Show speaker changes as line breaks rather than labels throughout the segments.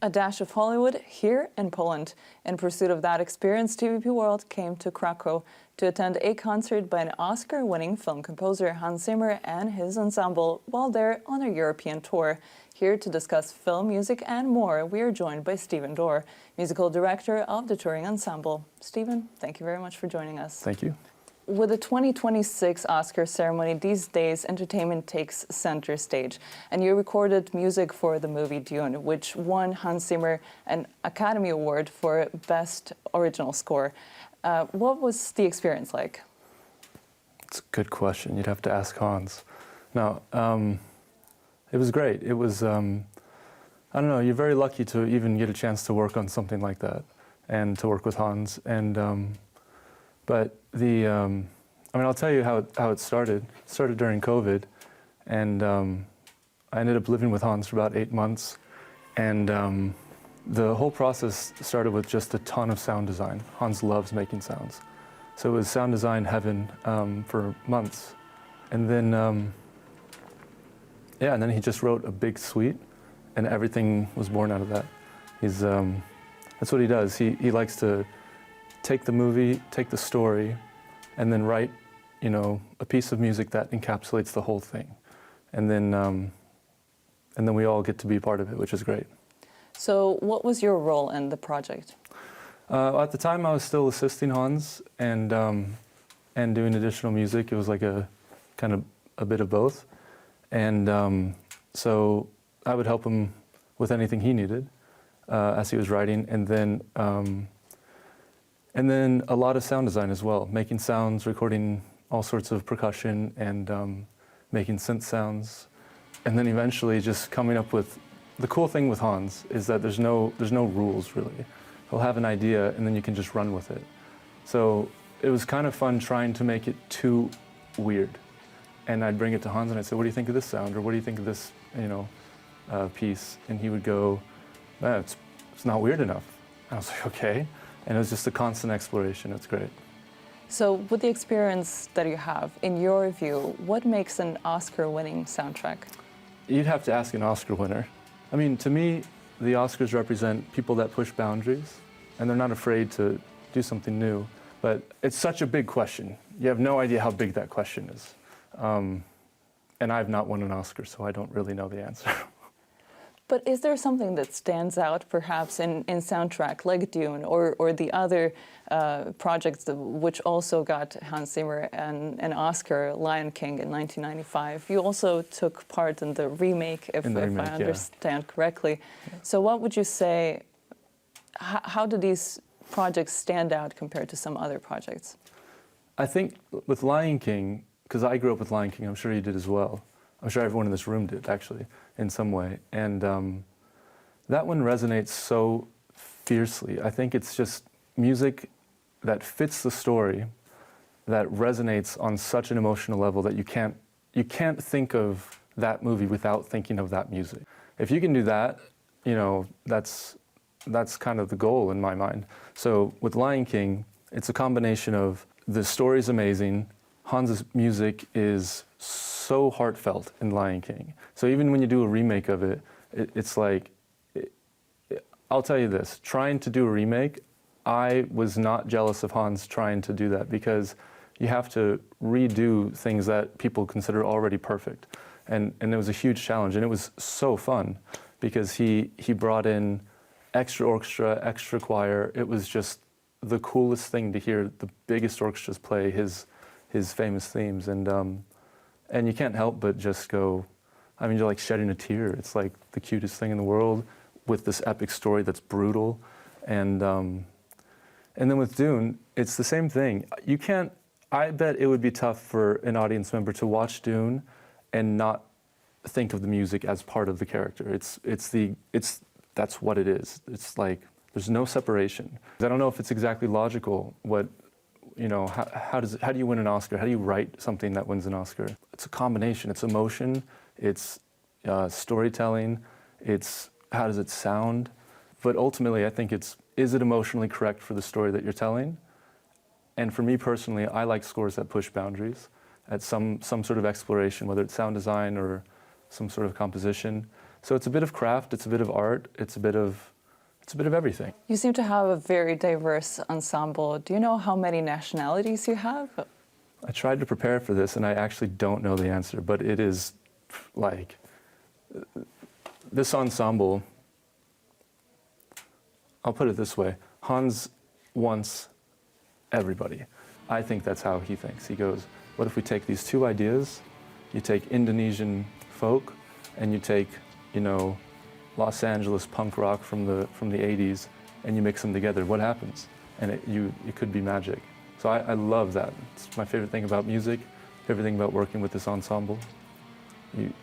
A dash of Hollywood here in Poland. In pursuit of that experience, TVP World came to Krakow to attend a concert by an Oscar-winning film composer Hans Zimmer and his ensemble while they're on a European tour. Here to discuss film, music and more, we are joined by Doar, musical director of the touring ensemble. Stephen, thank you very much for joining us.
Thank you.
With the 2026 Oscar ceremony, these days entertainment takes center stage. And you recorded music for the movie Dune, which won Hans Zimmer an Academy Award for Best Original Score. What was the experience like?
It's a good question. You'd have to ask Hans. No, it was great. It was, I don't know, you're very lucky to even get a chance to work on something like that and to work with Hans. And but the, I mean, I'll tell you how it started. It started during COVID, and I ended up living with Hans for about 8 months. And the whole process started with just a ton of sound design. Hans loves making sounds. So it was sound design heaven for months. And then, yeah, and then he just wrote a big suite, and everything was born out of that. He's, that's what he does. He likes to take the movie, take the story, and then write, you know, a piece of music that encapsulates the whole thing. And then we all get to be a part of it, which is great.
So what was your role in the project?
At the time, I was still assisting Hans and doing additional music. It was like a kind of a bit of both. And so I would help him with anything he needed as he was writing. And then a lot of sound design as well, making sounds, recording all sorts of percussion and making synth sounds. And then eventually just coming up with, the cool thing with Hans is that there's no rules really. He'll have an idea and then you can just run with it. So it was kind of fun trying to make it too weird. And I'd bring it to Hans and I'd say, what do you think of this sound? Or what do you think of this, you know, piece? And he would go, it's not weird enough. And I was like, okay. And it was just a constant exploration. It's great.
So with the experience that you have, in your view, what makes an Oscar-winning soundtrack?
You'd have to ask an Oscar winner. I mean, to me, the Oscars represent people that push boundaries, and they're not afraid to do something new. But it's such a big question. You have no idea how big that question is. And I've not won an Oscar, so I don't really know the answer.
But is there something that stands out, perhaps, in soundtrack, like Dune, or the other projects which also got Hans Zimmer an Oscar, Lion King in 1995? You also took part in the remake, if I understand correctly. Yeah. So what would you say, how do these projects stand out compared to some other projects?
I think with Lion King, because I grew up with Lion King, I'm sure you did as well. I'm sure everyone in this room did, actually, in some way. And that one resonates so fiercely. I think it's just music that fits the story, that resonates on such an emotional level that you can't think of that movie without thinking of that music. If you can do that, you know, that's kind of the goal in my mind. So with Lion King, it's a combination of the story's amazing, Hans's music is so heartfelt in Lion King. So even when you do a remake of it, it's like, I'll tell you this, trying to do a remake, I was not jealous of Hans trying to do that because you have to redo things that people consider already perfect. And it was a huge challenge, and it was so fun because he brought in extra orchestra, extra choir. It was just the coolest thing to hear the biggest orchestras play his famous themes. And you can't help but just go, I mean, you're like shedding a tear. It's like the cutest thing in the world with this epic story that's brutal. And then with Dune, it's the same thing. You can't, I bet it would be tough for an audience member to watch Dune and not think of the music as part of the character. That's what it is. It's like, there's no separation. I don't know if it's exactly logical what, you know, how do you win an Oscar? How do you write something that wins an Oscar? It's a combination. It's emotion, it's storytelling, it's how does it sound? But ultimately, I think is it emotionally correct for the story that you're telling? And for me personally, I like scores that push boundaries at some sort of exploration, whether it's sound design or some sort of composition. So it's a bit of craft, it's a bit of art, it's a bit of everything.
You seem to have a very diverse ensemble. Do you know how many nationalities you have?
I tried to prepare for this, and I actually don't know the answer, but it is like, this ensemble, I'll put it this way, Hans wants everybody. I think that's how he thinks. He goes, what if we take these two ideas, you take Indonesian folk, and you take, you know, Los Angeles punk rock from the 80s, and you mix them together, what happens? And it could be magic. So I love that. It's my favorite thing about music, favorite thing about working with this ensemble.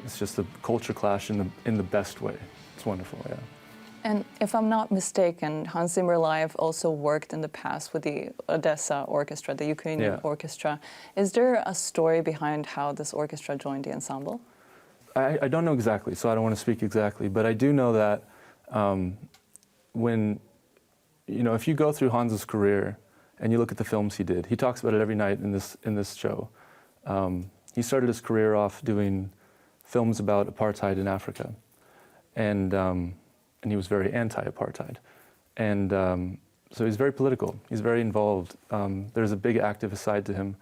It's just a culture clash in the best way. It's wonderful, yeah.
And if I'm not mistaken, Hans Zimmer Live also worked in the past with the Odessa Orchestra, the Ukrainian Orchestra. Is there a story behind how this orchestra joined the ensemble?
I don't know exactly, so I don't want to speak exactly, but I do know that when, you know, if you go through Hans's career and you look at the films he did, he talks about it every night in this show. He started his career off doing films about apartheid in Africa, and he was very anti-apartheid. And so he's very political, he's very involved. There's a big activist side to him.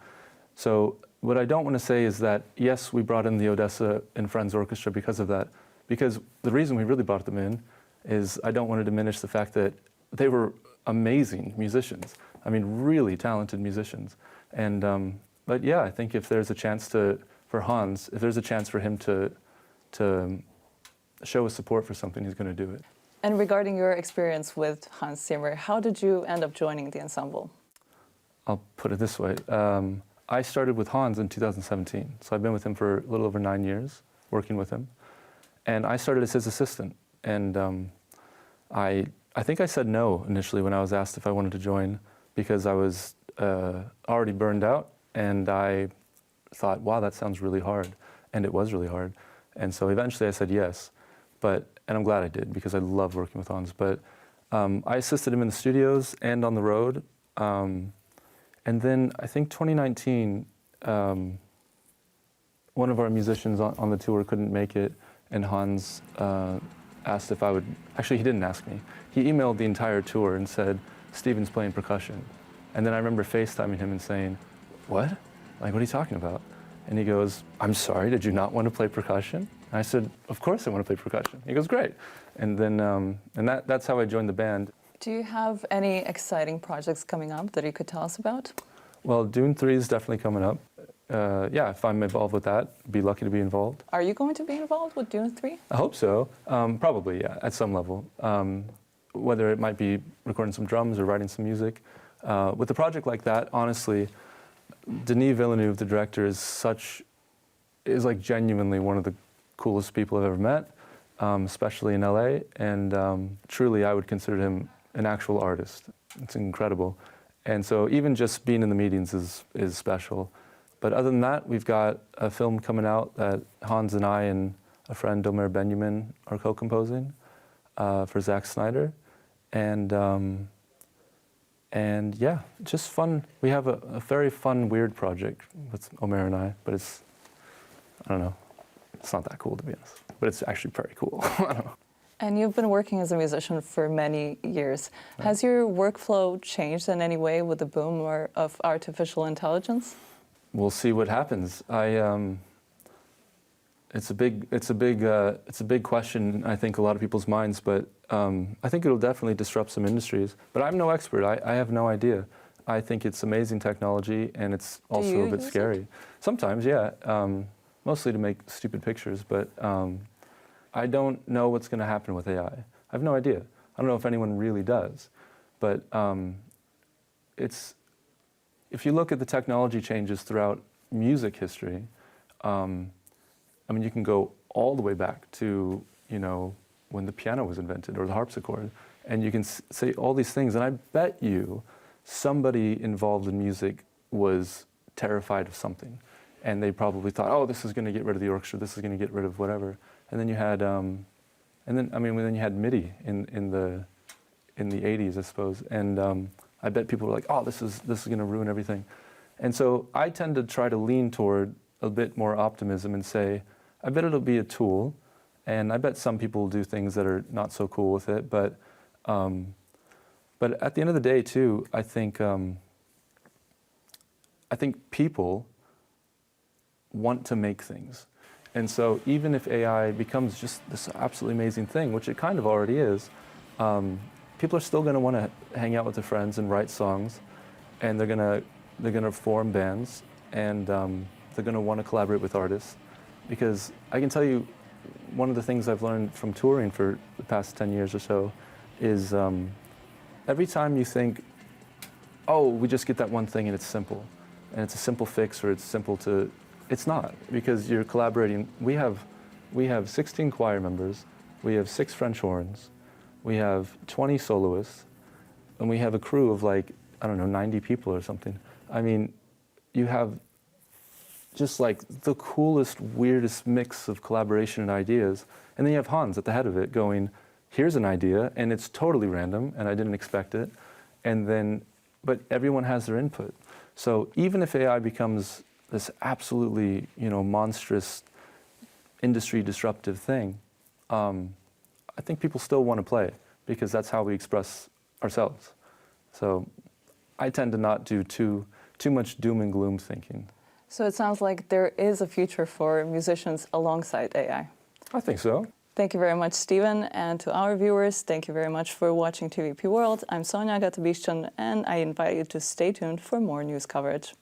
So what I don't want to say is that, yes, we brought in the Odessa and Friends Orchestra because of that, because the reason we really brought them in is I don't want to diminish the fact that they were amazing musicians. I mean, really talented musicians. And, but yeah, I think if there's a chance for Hans, if there's a chance for him to show his support for something, he's going to do it.
And regarding your experience with Hans Zimmer, how did you end up joining the ensemble?
I'll put it this way. I started with Hans in 2017, so I've been with him for a little over 9 years, working with him. And I started as his assistant. And I think I said no initially when I was asked if I wanted to join, because I was already burned out, and I thought, wow, that sounds really hard. And it was really hard. And so eventually I said yes. And I'm glad I did, because I love working with Hans. But I assisted him in the studios and on the road. And then I think 2019, one of our musicians on the tour couldn't make it, and Hans asked if I would, actually he didn't ask me. He emailed the entire tour and said, Steven's playing percussion. And then I remember FaceTiming him and saying, what? Like, what are you talking about? And he goes, I'm sorry, did you not want to play percussion? And I said, of course I want to play percussion. He goes, great. And then, that's how I joined the band.
Do you have any exciting projects coming up that you could tell us about?
Well, Dune 3 is definitely coming up. Yeah, if I'm involved with that, be lucky to be involved.
Are you going to be involved with Dune 3?
I hope so. Probably, yeah, at some level. Whether it might be recording some drums or writing some music. With a project like that, honestly, Denis Villeneuve, the director, is like genuinely one of the coolest people I've ever met, especially in LA. And truly, I would consider him an actual artist. It's incredible. And so even just being in the meetings is special. But other than that, we've got a film coming out that Hans and I and a friend, Doar Benjamin, are co-composing for Zack Snyder. And yeah, just fun. We have a very fun, weird project with Omer and I, but I don't know, it's not that cool, to be honest. But it's actually very cool. I don't know.
And you've been working as a musician for many years. Right. Has your workflow changed in any way with the boom of artificial intelligence? We'll
see what happens. It's a big question, I think, a lot of people's minds, but I think it'll definitely disrupt some industries. But I'm no expert. I have no idea. I think it's amazing technology, and it's also a bit scary. Sometimes, yeah. Mostly to make stupid pictures, but I don't know what's going to happen with AI. I have no idea. I don't know if anyone really does. But if you look at the technology changes throughout music history, I mean, you can go all the way back to, you know, when the piano was invented or the harpsichord, and you can say all these things. And I bet you somebody involved in music was terrified of something. And they probably thought, oh, this is going to get rid of the orchestra, this is going to get rid of whatever. And then you had, then you had MIDI in the 80s, I suppose. And I bet people were like, oh, this is going to ruin everything. And so I tend to try to lean toward a bit more optimism and say, I bet it'll be a tool, And I bet some people do things that are not so cool with it, but at the end of the day, too, I think people want to make things. And so even if AI becomes just this absolutely amazing thing, which it kind of already is, people are still going to want to hang out with their friends and write songs, and they're going to form bands, and they're going to want to collaborate with artists. Because I can tell you, one of the things I've learned from touring for the past 10 years or so is every time you think, oh, we just get that one thing and it's simple, and it's a simple fix, or it's simple to, it's not, because you're collaborating. We have 16 choir members, we have 6 French horns, we have 20 soloists, and we have a crew of like, I don't know, 90 people or something. I mean, you have just like the coolest, weirdest mix of collaboration and ideas. And then you have Hans at the head of it going, here's an idea, and it's totally random, and I didn't expect it. And then, but everyone has their input. So even if AI becomes this absolutely, monstrous, industry disruptive thing, I think people still want to play, because that's how we express ourselves. So I tend to not do too much doom and gloom thinking.
So it sounds like there is a future for musicians alongside AI.
I think so.
Thank you very much, Stephen. And to our viewers, thank you very much for watching TVP World. I'm Sonja, Agata, Bišćan, and I invite you to stay tuned for more news coverage.